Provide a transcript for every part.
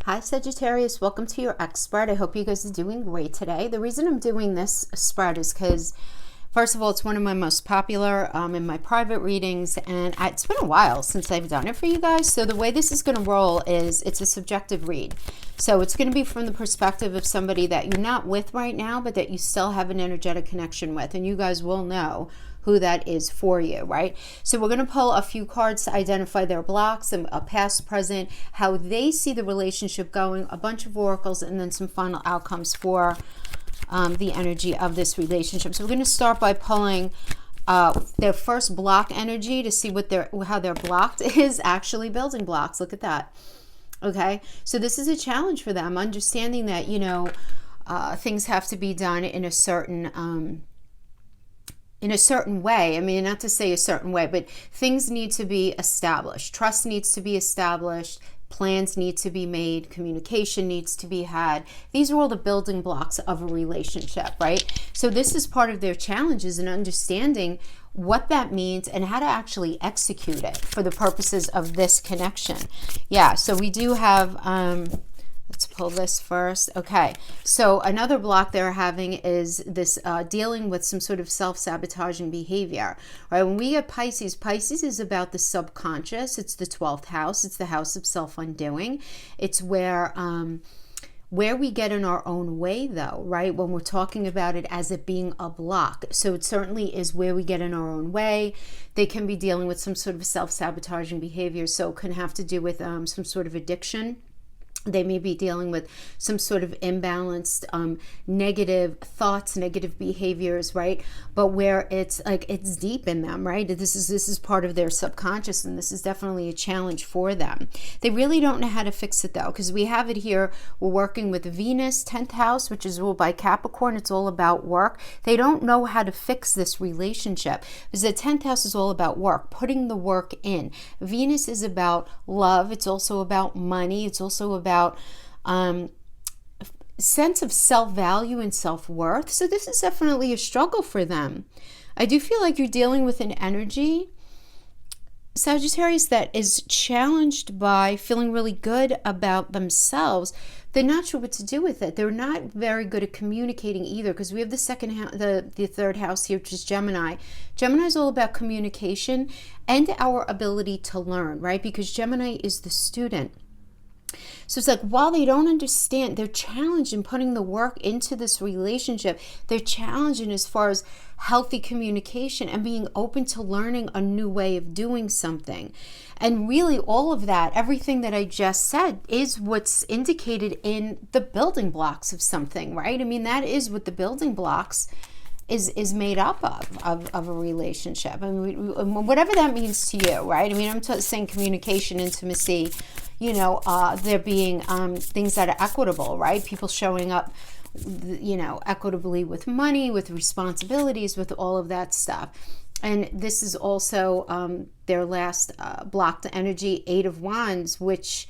Hi Sagittarius, welcome to your expert. I hope you guys are doing great today. The reason I'm doing this spread is because, first of all, it's one of my most popular in my private readings, and it's been a while since I've done it for you guys. So the way this is going to roll is it's a subjective read. So it's going to be from the perspective of somebody that you're not with right now, but that you still have an energetic connection with, and you guys will know who that is for you, right? So we're going to pull a few cards to identify their blocks, and a past, present, how they see the relationship going, a bunch of oracles, and then some final outcomes for the energy of this relationship. So we're going to start by pulling their first block energy to see what how they're blocked is actually building blocks. Look at that. Okay, so this is a challenge for them, understanding that, you know, things have to be done in a certain way. I mean, not to say a certain way, but things need to be established. Trust needs to be established. Plans need to be made. Communication needs to be had. These are all the building blocks of a relationship, right? So this is part of their challenges in understanding what that means and how to actually execute it for the purposes of this connection. Yeah, so we do have... let's pull this first. Okay, so another block they're having is this dealing with some sort of self-sabotaging behavior. Right? When we get Pisces, Pisces is about the subconscious. It's the 12th house. It's the house of self-undoing. It's where we get in our own way, though, right? When we're talking about it as it being a block. So it certainly is where we get in our own way. They can be dealing with some sort of self-sabotaging behavior. So it can have to do with some sort of addiction. They may be dealing with some sort of imbalanced negative thoughts, negative behaviors, right? But where it's like it's deep in them, right? This is part of their subconscious, and this is definitely a challenge for them. They really don't know how to fix it, though, because we have it here. We're working with Venus, 10th house, which is ruled by Capricorn. It's all about work. They don't know how to fix this relationship because the 10th house is all about work, putting the work in. Venus is about love. It's also about money. It's also about sense of self-value and self-worth. So this is definitely a struggle for them. I do feel like you're dealing with an energy, Sagittarius, that is challenged by feeling really good about themselves. They're not sure what to do with it. They're not very good at communicating either, because we have the second house, the third house here, which is Gemini. Gemini is all about communication and our ability to learn, right? Because Gemini is the student. So it's like, while they don't understand, they're challenged in putting the work into this relationship. They're challenged in as far as healthy communication and being open to learning a new way of doing something. And really all of that, everything that I just said, is what's indicated in the building blocks of something, right? I mean, that is what the building blocks is made up of a relationship. I mean, whatever that means to you, right? I mean, I'm saying communication, intimacy, you know, there being things that are equitable, right? People showing up, you know, equitably with money, with responsibilities, with all of that stuff. And this is also their last blocked energy, 8 of Wands, which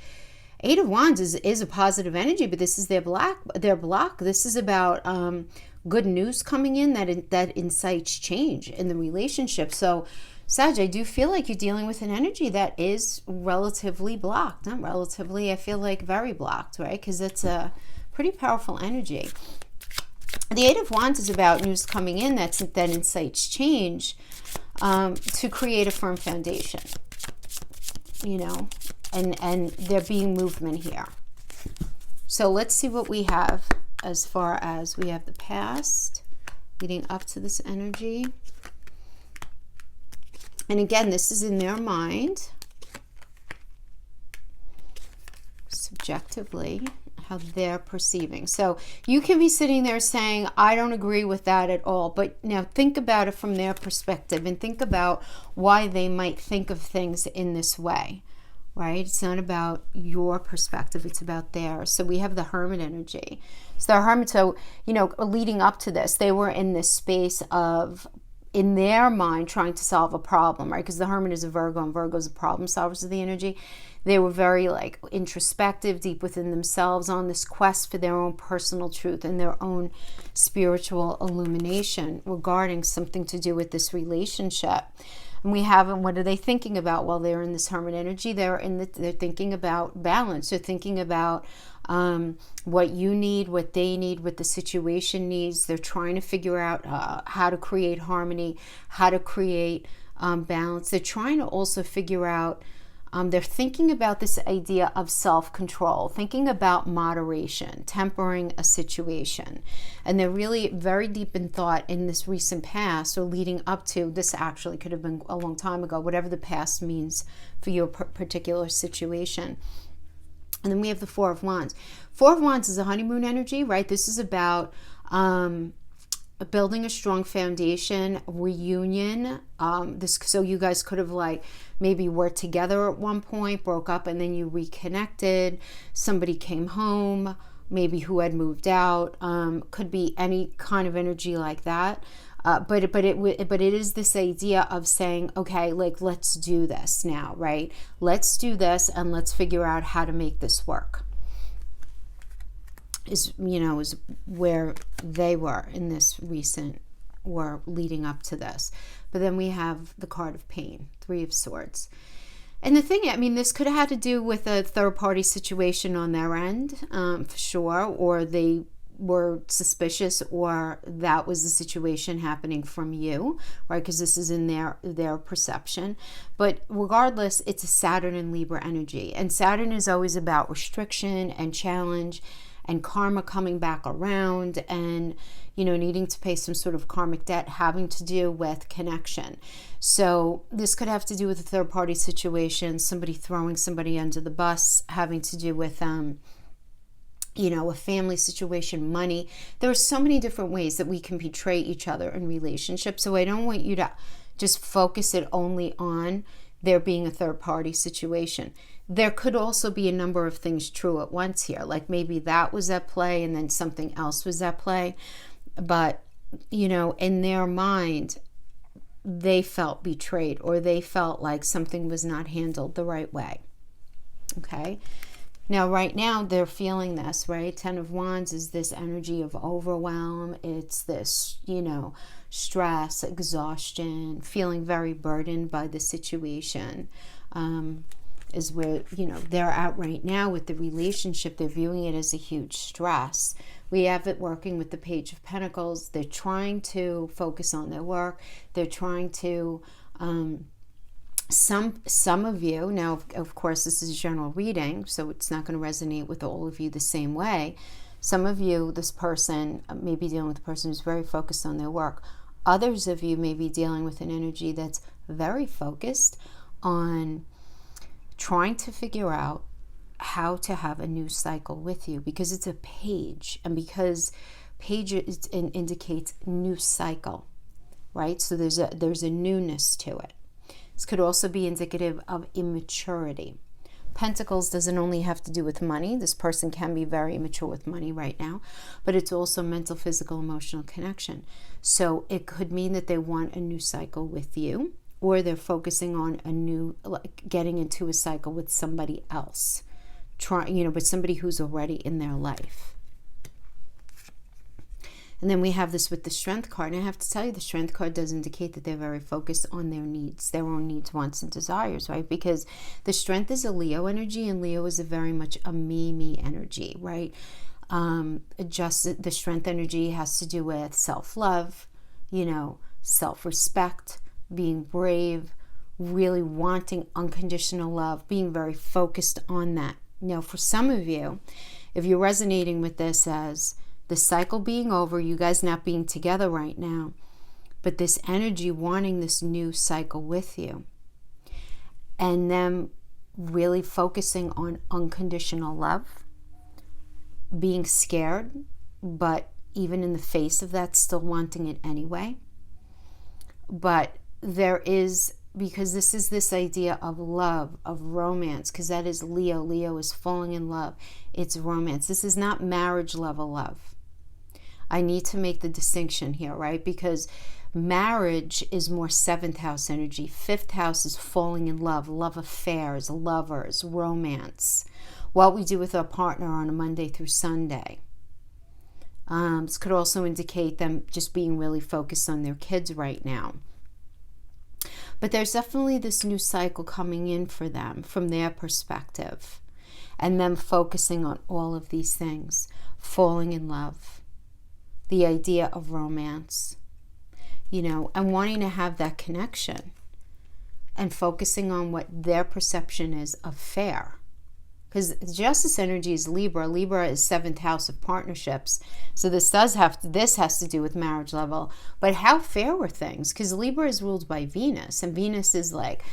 8 of Wands is a positive energy, but this is their block. This is about good news coming in that incites change in the relationship. So Sag, I do feel like you're dealing with an energy that is relatively blocked. Not relatively, I feel like very blocked, right? Because it's a pretty powerful energy. The 8 of Wands is about news coming in that incites change to create a firm foundation, you know, and there being movement here. So let's see what we have as far as we have the past leading up to this energy. And again, this is in their mind, subjectively, how they're perceiving. So you can be sitting there saying, I don't agree with that at all. But now think about it from their perspective and think about why they might think of things in this way, right? It's not about your perspective, it's about theirs. So we have the Hermit energy. So the Hermit, so, you know, leading up to this, they were in this space of, in their mind, trying to solve a problem, right? Because the Hermit is a Virgo, and Virgo is a problem solver of the energy. They were very like introspective, deep within themselves, on this quest for their own personal truth and their own spiritual illumination regarding something to do with this relationship. And we have, and what are they thinking about while they're in this Hermit energy? They're thinking about balance. They're thinking about what you need, what they need, what the situation needs. They're trying to figure out how to create harmony, how to create balance. They're trying to also figure out, they're thinking about this idea of self-control, thinking about moderation, tempering a situation. And they're really very deep in thought in this recent past, or leading up to, this actually could have been a long time ago, whatever the past means for your particular situation. And then we have the Four of Wands. Four of Wands is a honeymoon energy, right? This is about building a strong foundation, reunion. So you guys could have maybe worked together at one point, broke up, and then you reconnected. Somebody came home, maybe who had moved out. Could be any kind of energy like that. But it is this idea of saying, okay, let's do this now, right? Let's do this and let's figure out how to make this work. Is where they were in this recent, or leading up to this. But then we have the card of pain, Three of Swords. And the thing, this could have had to do with a third party situation on their end, for sure, or they were suspicious, or that was the situation happening from you, right? Because this is in their perception. But regardless, it's a Saturn and Libra energy. And Saturn is always about restriction and challenge and karma coming back around, and needing to pay some sort of karmic debt, having to do with connection. So this could have to do with a third party situation, somebody throwing somebody under the bus, having to do with a family situation, money. There are so many different ways that we can betray each other in relationships. So I don't want you to just focus it only on there being a third party situation. There could also be a number of things true at once here. Like maybe that was at play and then something else was at play. But, in their mind, they felt betrayed, or they felt like something was not handled the right way. Okay? Now, right now, they're feeling this, right? Ten of Wands is this energy of overwhelm. It's this, stress, exhaustion, feeling very burdened by the situation. Is where, they're at right now with the relationship. They're viewing it as a huge stress. We have it working with the Page of Pentacles. They're trying to focus on their work. They're trying to, some of you, now, of course, this is a general reading, so it's not going to resonate with all of you the same way. Some of you, this person may be dealing with a person who's very focused on their work. Others of you may be dealing with an energy that's very focused on trying to figure out how to have a new cycle with you, because it's a page, and because page indicates new cycle, right? So there's a newness to it. This could also be indicative of immaturity. Pentacles doesn't only have to do with money. This person can be very immature with money right now, but it's also mental, physical, emotional connection. So it could mean that they want a new cycle with you, or they're focusing on a new, getting into a cycle with somebody else, but somebody who's already in their life. And then we have this with the Strength card. And I have to tell you, the Strength card does indicate that they're very focused on their needs, their own needs, wants, and desires, right? Because the Strength is a Leo energy, and Leo is very much a me energy, right? The Strength energy has to do with self-love, self-respect, being brave, really wanting unconditional love, being very focused on that. Now, for some of you, if you're resonating with this as the cycle being over, you guys not being together right now, but this energy wanting this new cycle with you, and them really focusing on unconditional love, being scared, but even in the face of that, still wanting it anyway. But there is, because this is this idea of love, of romance, because that is Leo. Leo is falling in love. It's romance. This is not marriage level love. I need to make the distinction here, right? Because marriage is more 7th house energy. 5th house is falling in love, love affairs, lovers, romance. What we do with our partner on a Monday through Sunday. This could also indicate them just being really focused on their kids right now. But there's definitely this new cycle coming in for them from their perspective, and them focusing on all of these things, falling in love, the idea of romance, you know, and wanting to have that connection, and focusing on what their perception is of fair. Because Justice energy is Libra. Libra is 7th house of partnerships. So this has to do with marriage level. But how fair were things? Because Libra is ruled by Venus. And Venus is like,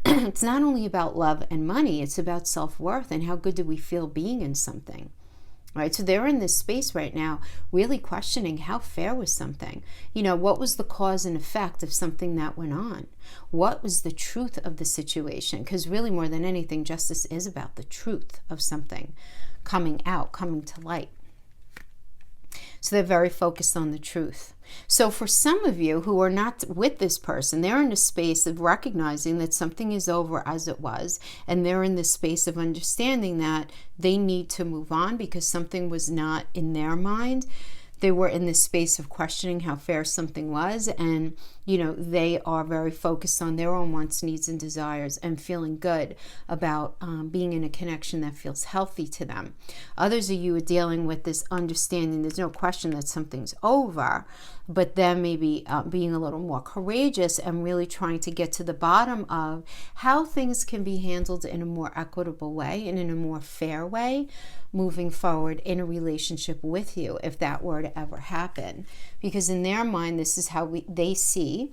it's not only about love and money. It's about self-worth and how good do we feel being in something. Right? So they're in this space right now really questioning how fair was something. You know, what was the cause and effect of something that went on? What was the truth of the situation? Because really more than anything, justice is about the truth of something coming out, coming to light. So they're very focused on the truth. So for some of you who are not with this person, they're in a space of recognizing that something is over as it was, and they're in this space of understanding that they need to move on because something was not in their mind. They were in this space of questioning how fair something was, and you know, they are very focused on their own wants, needs, and desires, and feeling good about being in a connection that feels healthy to them. Others of you are dealing with this understanding, there's no question that something's over, but then maybe being a little more courageous and really trying to get to the bottom of how things can be handled in a more equitable way and in a more fair way moving forward in a relationship with you, if that were to ever happen. Because in their mind, this is how they see,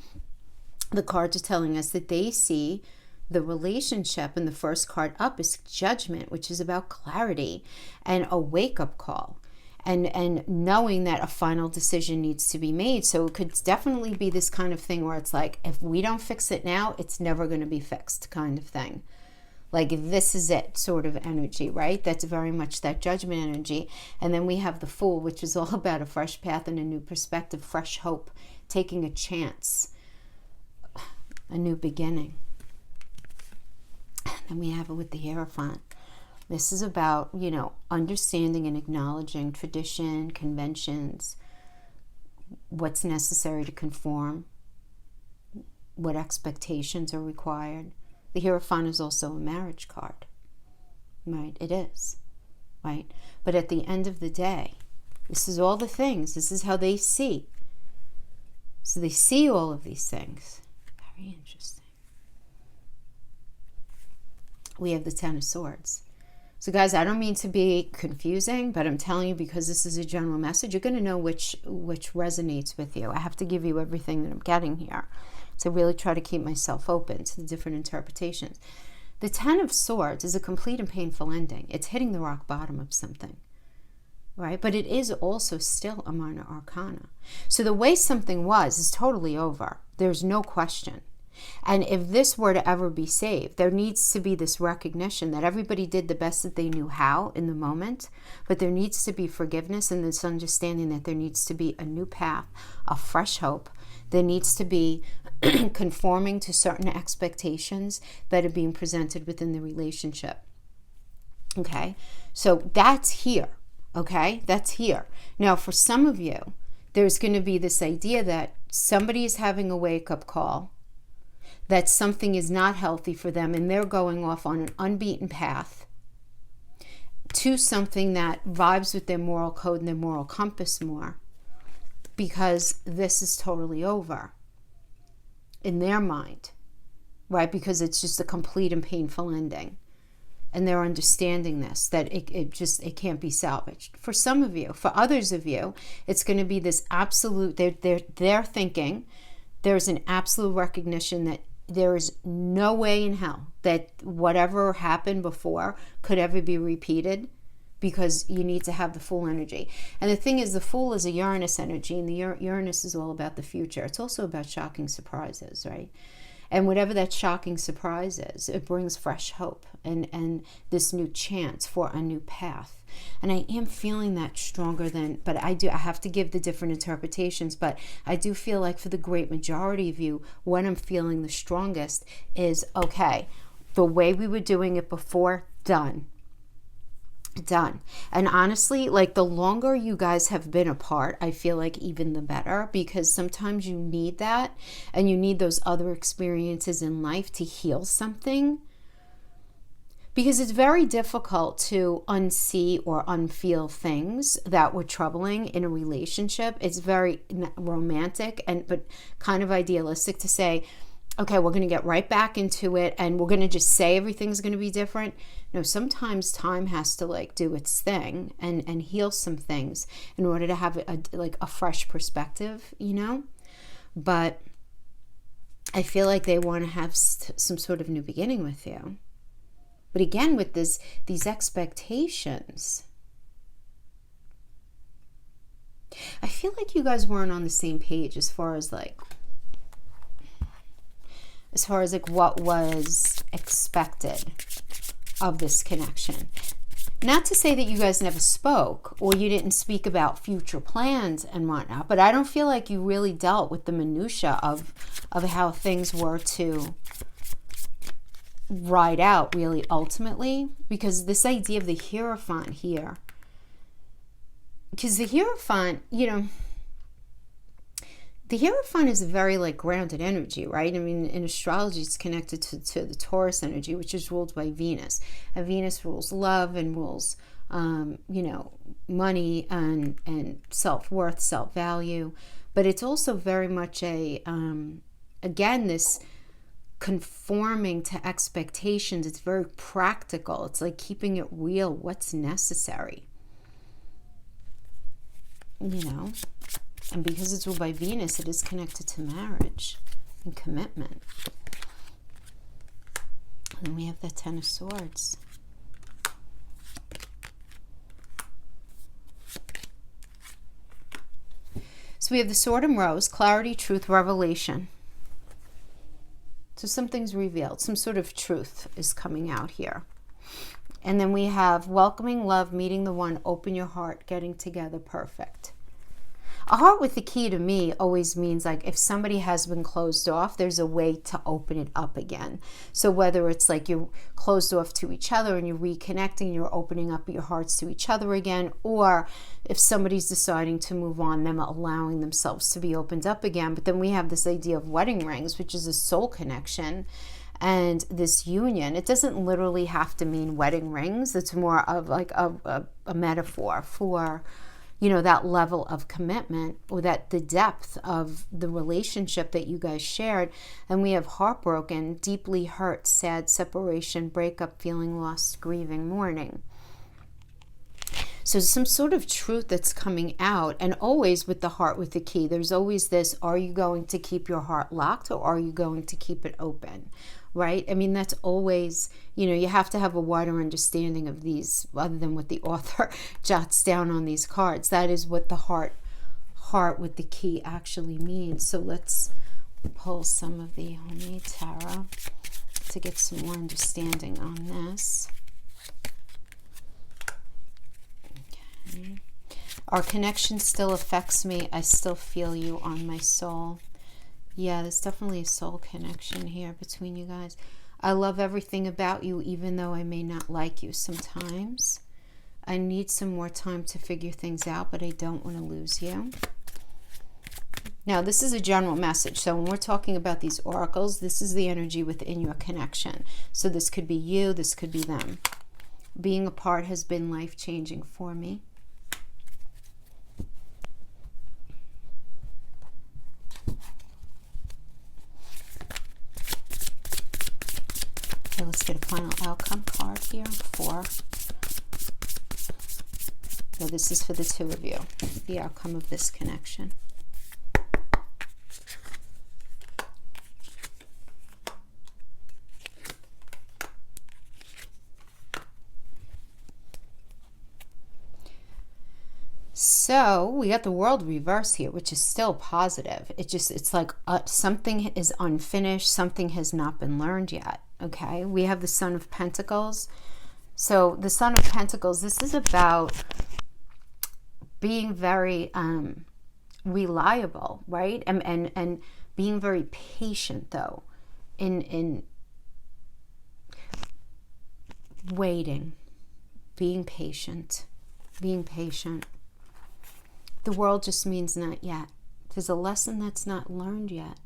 the cards are telling us that they see the relationship, and the first card up is Judgment, which is about clarity and a wake-up call. And knowing that a final decision needs to be made. So it could definitely be this kind of thing where it's like, if we don't fix it now, it's never going to be fixed kind of thing. Like, if this is it sort of energy, right? That's very much that Judgment energy. And then we have the Fool, which is all about a fresh path and a new perspective, fresh hope, taking a chance, a new beginning. And we have it with the Hierophant. This is about, you know, understanding and acknowledging tradition, conventions, what's necessary to conform, what expectations are required. The Hierophant is also a marriage card, right? It is, right? But at the end of the day, this is all the things. This is how they see. So they see all of these things. Very interesting. We have the Ten of Swords. So guys, I don't mean to be confusing, but I'm telling you, because this is a general message, you're going to know which resonates with you. I have to give you everything that I'm getting here. So really try to keep myself open to the different interpretations. The Ten of Swords is a complete and painful ending. It's hitting the rock bottom of something, right? But it is also still a minor arcana. So the way something was is totally over. There's no question. And if this were to ever be saved, there needs to be this recognition that everybody did the best that they knew how in the moment, but there needs to be forgiveness and this understanding that there needs to be a new path, a fresh hope. There needs to be conforming to certain expectations that are being presented within the relationship. Okay, so that's here. Okay, that's here. Now, for some of you, there's going to be this idea that somebody is having a wake-up call, that something is not healthy for them, and they're going off on an unbeaten path to something that vibes with their moral code and their moral compass more, because this is totally over in their mind, right? Because it's just a complete and painful ending. And they're understanding this, that it can't be salvaged. For some of you, for others of you, it's going to be this absolute, they're thinking there's an absolute recognition that there is no way in hell that whatever happened before could ever be repeated, because you need to have the Fool energy. And the thing is, the Fool is a Uranus energy, and the Uranus is all about the future. It's also about shocking surprises, right? And whatever that shocking surprise is, it brings fresh hope and this new chance for a new path. And I am feeling that stronger than, but I have to give the different interpretations, but I do feel like for the great majority of you, what I'm feeling the strongest is, okay, the way we were doing it before, done. Done. And honestly, like the longer you guys have been apart, I feel like even the better, because sometimes you need that, and you need those other experiences in life to heal something. Because it's very difficult to unsee or unfeel things that were troubling in a relationship. It's very romantic but kind of idealistic to say, okay, we're going to get right back into it and we're going to just say everything's going to be different. No, sometimes time has to like do its thing and heal some things in order to have a fresh perspective, you know? But I feel like they want to have some sort of new beginning with you. But again, with these expectations, I feel like you guys weren't on the same page as far as like what was expected of this connection. Not to say that you guys never spoke or you didn't speak about future plans and whatnot, but I don't feel like you really dealt with the minutia of how things were to ride out really ultimately, because this idea of the Hierophant here, because the Hierophant, you know, the Hierophant is a very like grounded energy, right? I mean, in astrology, it's connected to the Taurus energy, which is ruled by Venus. And Venus rules love and rules, you know, money and self-worth, self-value. But it's also very much again, this conforming to expectations. It's very practical. It's like keeping it real, what's necessary, you know? And because it's ruled by Venus, it is connected to marriage and commitment. And then we have the Ten of Swords. So we have the Sword and Rose, clarity, truth, revelation. So something's revealed. Some sort of truth is coming out here. And then we have welcoming, love, meeting the one, open your heart, getting together, perfect. A heart with the key to me always means like if somebody has been closed off, there's a way to open it up again. So whether it's like you're closed off to each other and you're reconnecting, you're opening up your hearts to each other again, or if somebody's deciding to move on, them allowing themselves to be opened up again. But then we have this idea of wedding rings, which is a soul connection. And this union, it doesn't literally have to mean wedding rings. It's more of like a metaphor for, you know, that level of commitment, or that the depth of the relationship that you guys shared. And we have heartbroken, deeply hurt, sad, separation, breakup, feeling lost, grieving, mourning. So some sort of truth that's coming out, and always with the heart with the key, there's always this, are you going to keep your heart locked or are you going to keep it open? Right? I mean, that's always, you know, you have to have a wider understanding of these, other than what the author jots down on these cards. That is what the heart with the key actually means. So let's pull some of the Homemade Tarot to get some more understanding on this. Okay. Our connection still affects me. I still feel you on my soul. Yeah, there's definitely a soul connection here between you guys. I love everything about you, even though I may not like you sometimes. I need some more time to figure things out, but I don't want to lose you. Now, this is a general message. So when we're talking about these oracles, this is the energy within your connection. So this could be you, this could be them. Being apart has been life-changing for me. Okay, let's get a final outcome card here. 4. So this is for the two of you, the outcome of this connection. So we got the World reverse here, which is still positive. It's like something is unfinished, something has not been learned yet. Okay, we have the Son of Pentacles. So the Son of Pentacles, this is about being very reliable, right? And being very patient, though, in waiting. being patient. Being patient. The world just means not yet. There's a lesson that's not learned yet.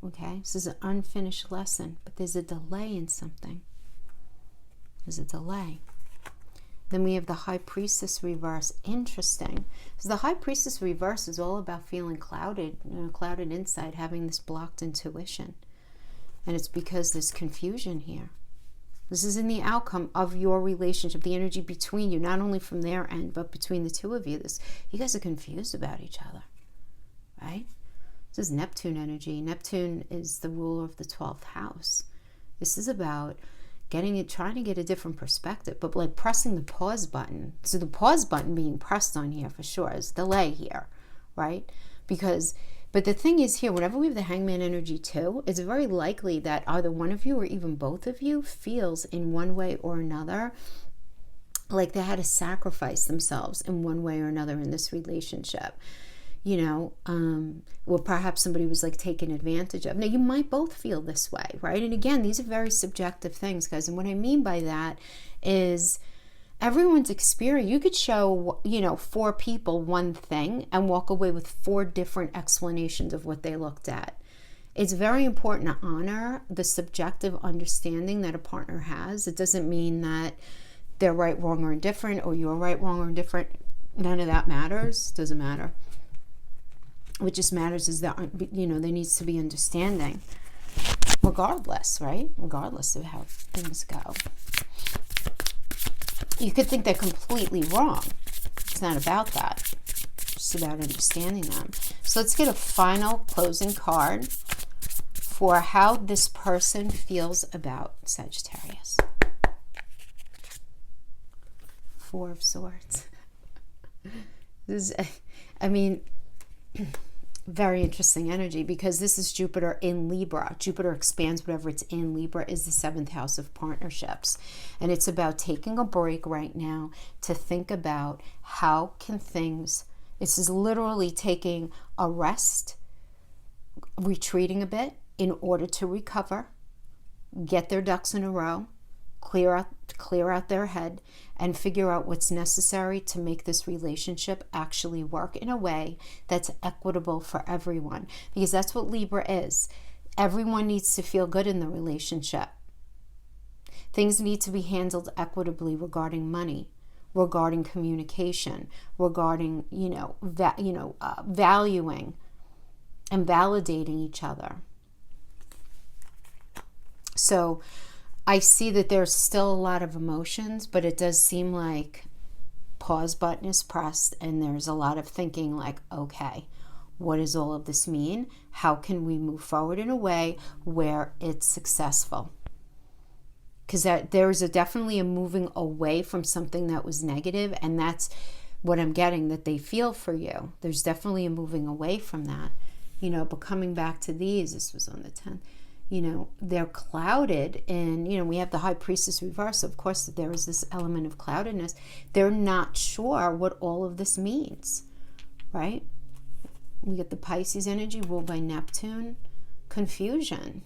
Okay? This is an unfinished lesson, but there's a delay in something. There's a delay. Then we have the High Priestess reverse. Interesting. Because the High Priestess reverse is all about feeling clouded, clouded inside, having this blocked intuition. And it's because there's confusion here. This is in the outcome of your relationship, the energy between you, not only from their end, but between the two of you. You guys are confused about each other, right? This is Neptune energy. Neptune is the ruler of the 12th house. This is about trying to get a different perspective, but like pressing the pause button. So the pause button being pressed on here for sure is delay here, right? But the thing is here, whenever we have the Hangman energy too, it's very likely that either one of you or even both of you feels in one way or another like they had to sacrifice themselves in one way or another in this relationship. Or perhaps somebody was like taken advantage of. Now, you might both feel this way, right? And again, these are very subjective things, guys. And what I mean by that is everyone's experience. You could show, 4 people one thing and walk away with 4 different explanations of what they looked at. It's very important to honor the subjective understanding that a partner has. It doesn't mean that they're right, wrong, or indifferent, or you're right, wrong, or indifferent. None of that matters. Doesn't matter. What just matters is that, there needs to be understanding regardless, right? Regardless of how things go. You could think they're completely wrong. It's not about that. It's just about understanding them. So let's get a final closing card for how this person feels about Sagittarius. 4 of Swords. Very interesting energy, because this is Jupiter in Libra. Jupiter expands whatever it's in. Libra is the 7th house of partnerships. And it's about taking a break right now to think about how can things, this is literally taking a rest, retreating a bit in order to recover, get their ducks in a row, clear out their head, and figure out what's necessary to make this relationship actually work in a way that's equitable for everyone. Because that's what Libra is. Everyone needs to feel good in the relationship. Things need to be handled equitably regarding money, regarding communication, regarding, valuing and validating each other. So I see that there's still a lot of emotions, but it does seem like pause button is pressed and there's a lot of thinking like, okay, what does all of this mean? How can we move forward in a way where it's successful? Because there's definitely a moving away from something that was negative, and that's what I'm getting, that they feel for you. There's definitely a moving away from that, but coming back to these, this was on the 10th. They're clouded, and, we have the High Priestess reverse. Of course, there is this element of cloudedness. They're not sure what all of this means, right? We get the Pisces energy ruled by Neptune. Confusion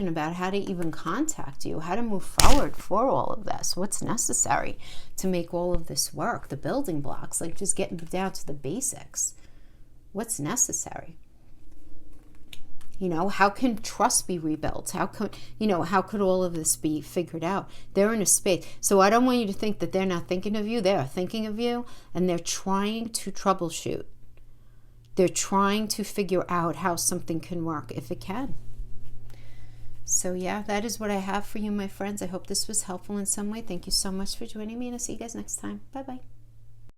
about how to even contact you, how to move forward for all of this, what's necessary to make all of this work, the building blocks, like just getting down to the basics. What's necessary? How can trust be rebuilt? How could all of this be figured out? They're in a space. So I don't want you to think that they're not thinking of you. They are thinking of you, and they're trying to troubleshoot. They're trying to figure out how something can work, if it can. So yeah, that is what I have for you, my friends. I hope this was helpful in some way. Thank you so much for joining me, and I'll see you guys next time. Bye-bye.